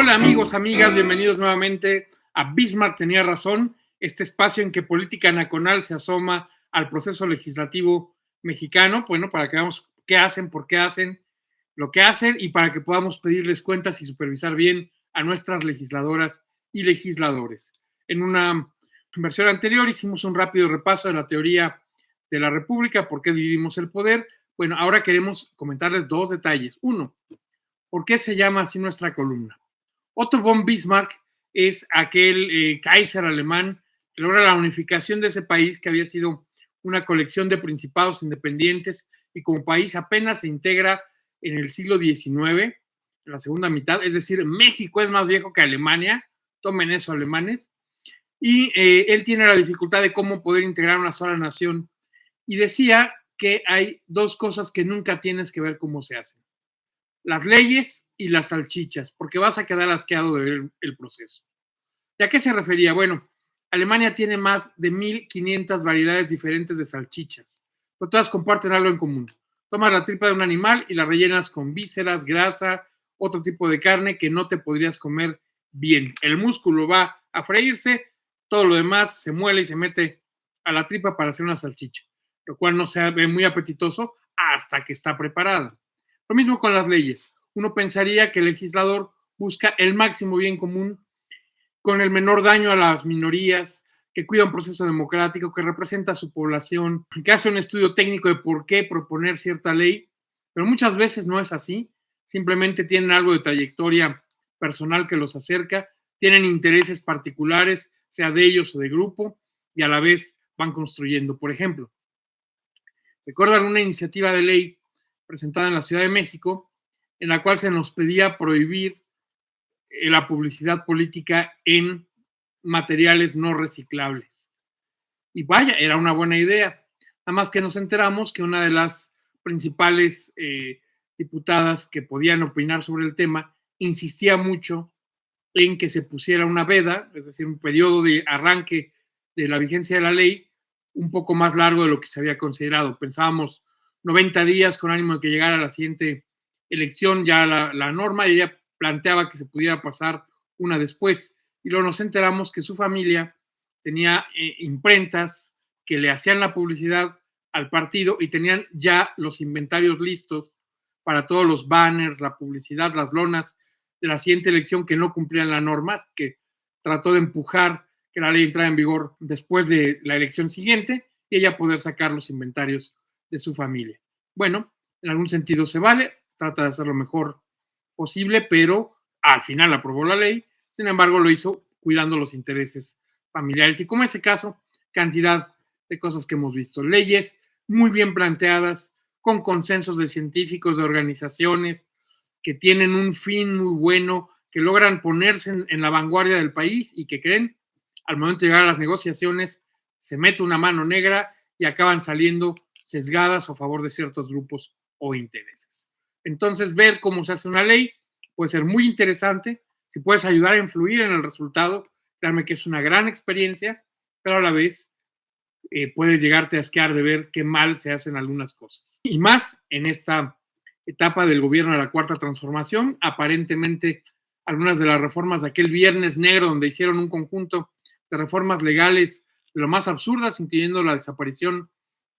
Hola amigos, amigas, bienvenidos nuevamente a Bismarck tenía razón, este espacio en que Política Nacional se asoma al proceso legislativo mexicano, bueno, para que veamos qué hacen, por qué hacen, lo que hacen y para que podamos pedirles cuentas y supervisar bien a nuestras legisladoras y legisladores. En una versión anterior hicimos un rápido repaso de la teoría de la República, por qué dividimos el poder. Bueno, ahora queremos comentarles dos detalles. Uno, ¿por qué se llama así nuestra columna? Otto von Bismarck es aquel Kaiser alemán que logra la unificación de ese país que había sido una colección de principados independientes y como país apenas se integra en el siglo XIX, en la segunda mitad, es decir, México es más viejo que Alemania, tomen eso alemanes, y él tiene la dificultad de cómo poder integrar una sola nación y decía que hay dos cosas que nunca tienes que ver cómo se hacen: las leyes y las salchichas, porque vas a quedar asqueado de ver el proceso. ¿Y a qué se refería? Bueno, Alemania tiene más de 1,500 variedades diferentes de salchichas, pero todas comparten algo en común. Tomas la tripa de un animal y la rellenas con vísceras, grasa, otro tipo de carne que no te podrías comer bien. El músculo va a freírse, todo lo demás se muele y se mete a la tripa para hacer una salchicha, lo cual no se ve muy apetitoso hasta que está preparada. Lo mismo con las leyes. Uno pensaría que el legislador busca el máximo bien común con el menor daño a las minorías, que cuida un proceso democrático, que representa a su población, que hace un estudio técnico de por qué proponer cierta ley, pero muchas veces no es así. Simplemente tienen algo de trayectoria personal que los acerca, tienen intereses particulares, sea de ellos o de grupo, y a la vez van construyendo. Por ejemplo, recuerdan una iniciativa de ley presentada en la Ciudad de México, en la cual se nos pedía prohibir la publicidad política en materiales no reciclables. Y vaya, era una buena idea. Nada más que nos enteramos que una de las principales diputadas que podían opinar sobre el tema insistía mucho en que se pusiera una veda, es decir, un periodo de arranque de la vigencia de la ley un poco más largo de lo que se había considerado. Pensábamos 90 días con ánimo de que llegara la siguiente elección ya la norma, y ella planteaba que se pudiera pasar una después. Y luego nos enteramos que su familia tenía imprentas que le hacían la publicidad al partido y tenían ya los inventarios listos para todos los banners, la publicidad, las lonas de la siguiente elección que no cumplían la norma, que trató de empujar que la ley entrara en vigor después de la elección siguiente y ella poder sacar los inventarios de su familia. Bueno, en algún sentido se vale, trata de hacer lo mejor posible, pero al final aprobó la ley, sin embargo lo hizo cuidando los intereses familiares y como ese caso, cantidad de cosas que hemos visto, leyes muy bien planteadas, con consensos de científicos, de organizaciones, que tienen un fin muy bueno, que logran ponerse en la vanguardia del país y que creen, al momento de llegar a las negociaciones, se mete una mano negra y acaban saliendo sesgadas a favor de ciertos grupos o intereses. Entonces, ver cómo se hace una ley puede ser muy interesante. Si puedes ayudar a influir en el resultado, créanme que es una gran experiencia, pero a la vez puedes llegarte a asquear de ver qué mal se hacen algunas cosas. Y más en esta etapa del gobierno de la Cuarta Transformación, aparentemente algunas de las reformas de aquel Viernes Negro, donde hicieron un conjunto de reformas legales de lo más absurdas, incluyendo la desaparición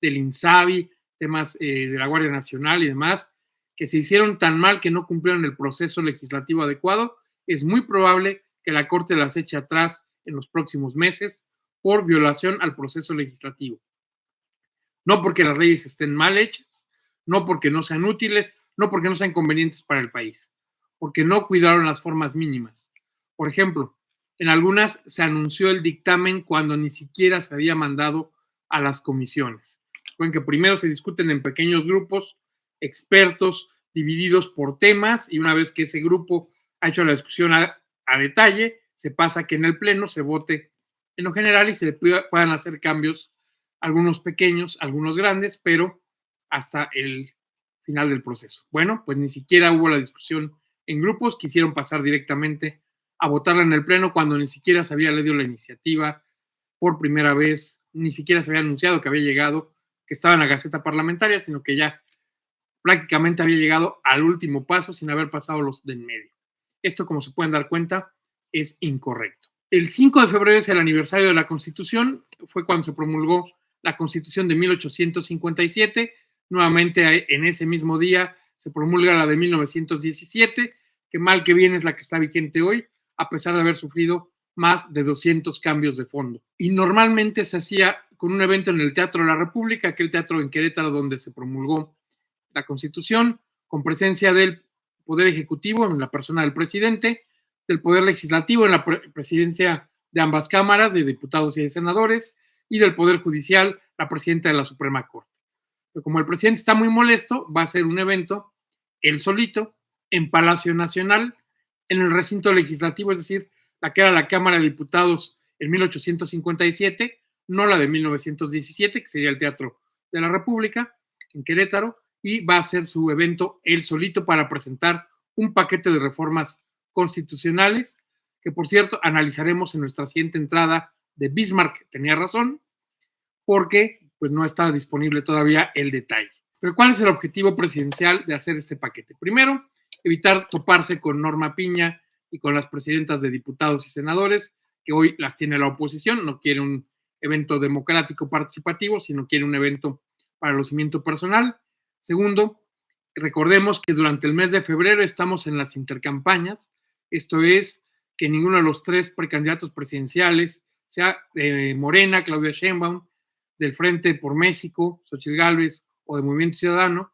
del INSABI, temas de la Guardia Nacional y demás, que se hicieron tan mal que no cumplieron el proceso legislativo adecuado, es muy probable que la Corte las eche atrás en los próximos meses por violación al proceso legislativo. No porque las leyes estén mal hechas, no porque no sean útiles, no porque no sean convenientes para el país, porque no cuidaron las formas mínimas. Por ejemplo, en algunas se anunció el dictamen cuando ni siquiera se había mandado a las comisiones. Recuerden que primero se discuten en pequeños grupos, expertos, divididos por temas, y una vez que ese grupo ha hecho la discusión a detalle, se pasa a que en el pleno se vote en lo general y se puedan hacer cambios, algunos pequeños, algunos grandes, pero hasta el final del proceso. Bueno, pues ni siquiera hubo la discusión en grupos, quisieron pasar directamente a votarla en el pleno cuando ni siquiera se había leído la iniciativa por primera vez, ni siquiera se había anunciado que había llegado, que estaba en la Gaceta Parlamentaria, sino que ya prácticamente había llegado al último paso sin haber pasado los de en medio. Esto, como se pueden dar cuenta, es incorrecto. El 5 de febrero es el aniversario de la Constitución, fue cuando se promulgó la Constitución de 1857, nuevamente en ese mismo día se promulga la de 1917, que mal que bien es la que está vigente hoy, a pesar de haber sufrido más de 200 cambios de fondo. Y normalmente se hacía con un evento en el Teatro de la República, aquel teatro en Querétaro donde se promulgó la Constitución, con presencia del Poder Ejecutivo en la persona del presidente, del Poder Legislativo en la presidencia de ambas cámaras, de diputados y de senadores, y del Poder Judicial, la presidenta de la Suprema Corte. Pero como el presidente está muy molesto, va a ser un evento, él solito, en Palacio Nacional, en el recinto legislativo, es decir, la que era la Cámara de Diputados en 1857, no la de 1917, que sería el Teatro de la República, en Querétaro, y va a ser su evento él solito para presentar un paquete de reformas constitucionales, que por cierto analizaremos en nuestra siguiente entrada de Bismarck tenía razón, porque pues no está disponible todavía el detalle. Pero ¿cuál es el objetivo presidencial de hacer este paquete? Primero, evitar toparse con Norma Piña y con las presidentas de diputados y senadores, que hoy las tiene la oposición, no quiere un evento democrático participativo, sino quiere un evento para lucimiento personal. Segundo, recordemos que durante el mes de febrero estamos en las intercampañas, esto es que ninguno de los tres precandidatos presidenciales, sea de Morena, Claudia Sheinbaum, del Frente por México, Xochitl Gálvez, o de Movimiento Ciudadano,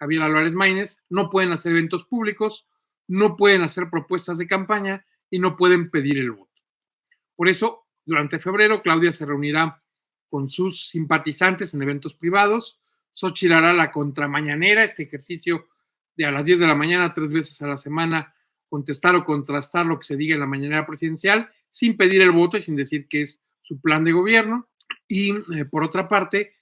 Javier Álvarez Maínez, no pueden hacer eventos públicos, no pueden hacer propuestas de campaña y no pueden pedir el voto. Por eso, durante febrero, Claudia se reunirá con sus simpatizantes en eventos privados. Xochitl hará la contramañanera, este ejercicio de a las 10 de la mañana, 3 veces a la semana, contestar o contrastar lo que se diga en la mañanera presidencial, sin pedir el voto y sin decir que es su plan de gobierno. Y por otra parte,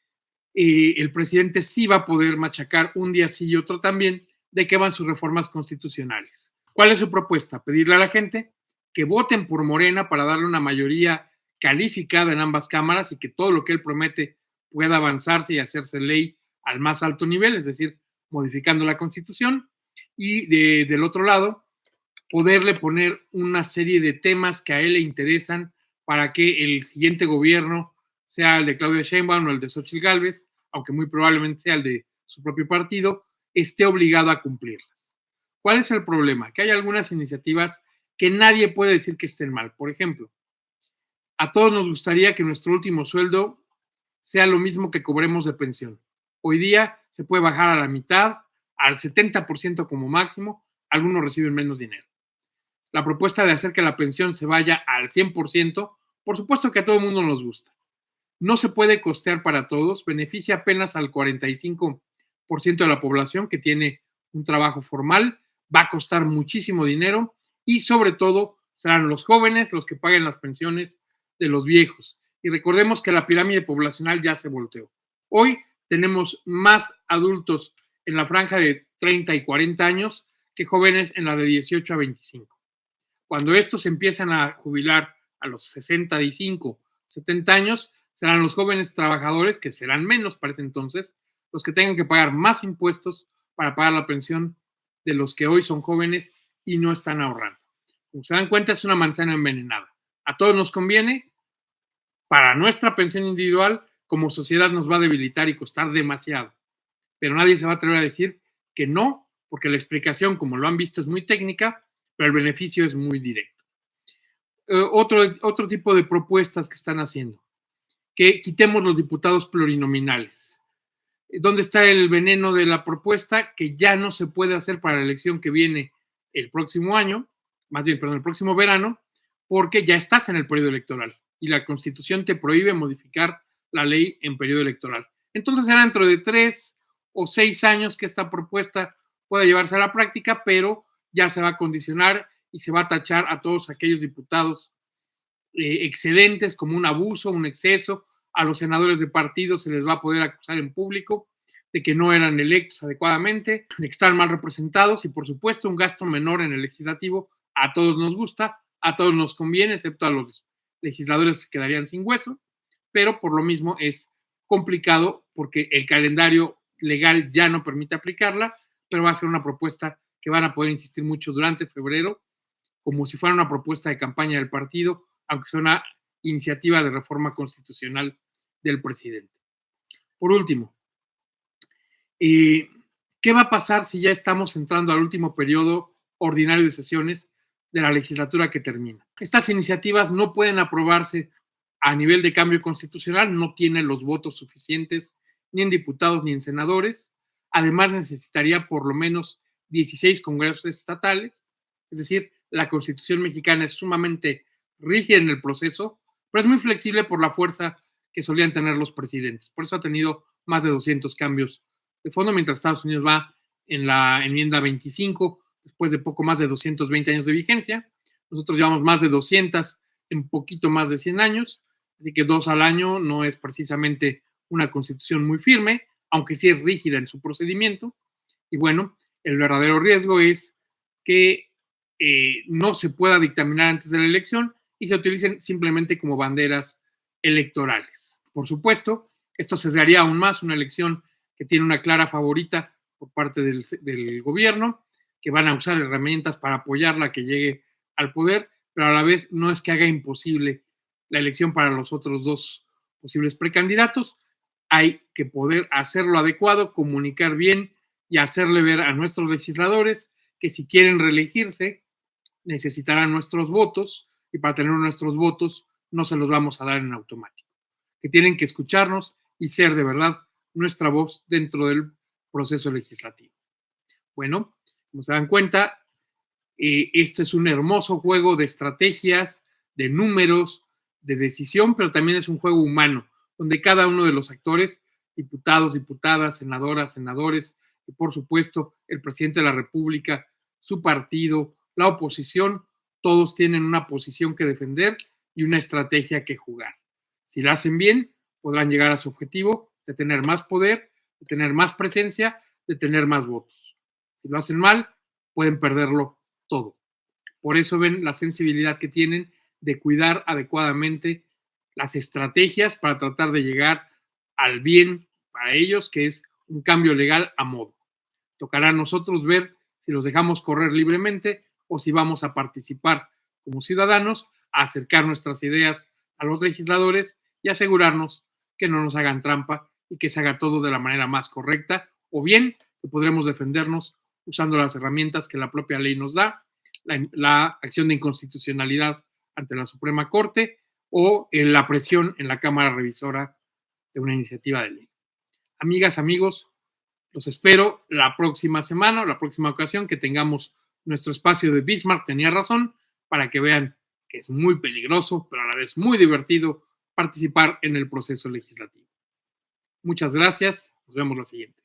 el presidente sí va a poder machacar un día sí y otro también de qué van sus reformas constitucionales. ¿Cuál es su propuesta? Pedirle a la gente que voten por Morena para darle una mayoría calificada en ambas cámaras y que todo lo que él promete pueda avanzarse y hacerse ley al más alto nivel, es decir, modificando la Constitución. Y del otro lado, poderle poner una serie de temas que a él le interesan para que el siguiente gobierno, sea el de Claudia Sheinbaum o el de Xochitl Gálvez, aunque muy probablemente sea el de su propio partido, esté obligado a cumplirlas. ¿Cuál es el problema? Que hay algunas iniciativas que nadie puede decir que estén mal. Por ejemplo, a todos nos gustaría que nuestro último sueldo sea lo mismo que cobremos de pensión. Hoy día se puede bajar a la mitad, al 70% como máximo, algunos reciben menos dinero. La propuesta de hacer que la pensión se vaya al 100%, por supuesto que a todo el mundo nos gusta. No se puede costear para todos, beneficia apenas al 45% de la población que tiene un trabajo formal, va a costar muchísimo dinero y sobre todo serán los jóvenes los que paguen las pensiones de los viejos. Y recordemos que la pirámide poblacional ya se volteó. Hoy tenemos más adultos en la franja de 30 y 40 años que jóvenes en la de 18 a 25. Cuando estos empiezan a jubilar a los 65, 70 años, serán los jóvenes trabajadores, que serán menos para ese entonces, los que tengan que pagar más impuestos para pagar la pensión de los que hoy son jóvenes y no están ahorrando. Como se dan cuenta, es una manzana envenenada. A todos nos conviene, para nuestra pensión individual, como sociedad nos va a debilitar y costar demasiado. Pero nadie se va a atrever a decir que no, porque la explicación, como lo han visto, es muy técnica, pero el beneficio es muy directo. Otro tipo de propuestas que están haciendo, que quitemos los diputados plurinominales. ¿Dónde está el veneno de la propuesta? Que ya no se puede hacer para la elección que viene el próximo año, más bien, perdón, el próximo verano, porque ya estás en el periodo electoral y la Constitución te prohíbe modificar la ley en periodo electoral. Entonces será dentro de 3 o 6 años que esta propuesta pueda llevarse a la práctica, pero ya se va a condicionar y se va a tachar a todos aquellos diputados excedentes como un abuso, un exceso. A los senadores de partido se les va a poder acusar en público de que no eran electos adecuadamente, de que están mal representados y por supuesto un gasto menor en el legislativo. A todos nos gusta, a todos nos conviene, excepto a los legisladores que quedarían sin hueso, pero por lo mismo es complicado porque el calendario legal ya no permite aplicarla, pero va a ser una propuesta que van a poder insistir mucho durante febrero como si fuera una propuesta de campaña del partido, aunque sea una iniciativa de reforma constitucional del presidente. Por último, ¿qué va a pasar si ya estamos entrando al último periodo ordinario de sesiones de la legislatura que termina? Estas iniciativas no pueden aprobarse a nivel de cambio constitucional, no tienen los votos suficientes ni en diputados ni en senadores. Además, necesitaría por lo menos 16 congresos estatales. Es decir, la Constitución mexicana es sumamente rígida en el proceso, pero es muy flexible por la fuerza que solían tener los presidentes. Por eso ha tenido más de 200 cambios de fondo, mientras Estados Unidos va en la enmienda 25, después de poco más de 220 años de vigencia. Nosotros llevamos más de 200 en poquito más de 100 años, así que 2 al año no es precisamente una constitución muy firme, aunque sí es rígida en su procedimiento. Y bueno, el verdadero riesgo es que no se pueda dictaminar antes de la elección y se utilicen simplemente como banderas electorales. Por supuesto, esto sesgaría aún más una elección que tiene una clara favorita por parte del gobierno, que van a usar herramientas para apoyarla que llegue al poder, pero a la vez no es que haga imposible la elección para los otros dos posibles precandidatos. Hay que poder hacerlo adecuado, comunicar bien y hacerle ver a nuestros legisladores que si quieren reelegirse necesitarán nuestros votos y para tener nuestros votos no se los vamos a dar en automático, que tienen que escucharnos y ser de verdad nuestra voz dentro del proceso legislativo. Bueno, como se dan cuenta, este es un hermoso juego de estrategias, de números, de decisión, pero también es un juego humano, donde cada uno de los actores, diputados, diputadas, senadoras, senadores, y por supuesto el presidente de la República, su partido, la oposición, todos tienen una posición que defender y una estrategia que jugar. Si la hacen bien, podrán llegar a su objetivo de tener más poder, de tener más presencia, de tener más votos. Si lo hacen mal, pueden perderlo todo. Por eso ven la sensibilidad que tienen de cuidar adecuadamente las estrategias para tratar de llegar al bien para ellos, que es un cambio legal a modo. Tocará a nosotros ver si los dejamos correr libremente o si vamos a participar como ciudadanos, a acercar nuestras ideas a los legisladores y asegurarnos que no nos hagan trampa y que se haga todo de la manera más correcta, o bien que podremos defendernos usando las herramientas que la propia ley nos da, la acción de inconstitucionalidad ante la Suprema Corte o la presión en la Cámara Revisora de una iniciativa de ley. Amigas, amigos, los espero la próxima semana o la próxima ocasión que tengamos nuestro espacio de Bismarck tenía razón, para que vean que es muy peligroso, pero a la vez muy divertido participar en el proceso legislativo. Muchas gracias, nos vemos la siguiente.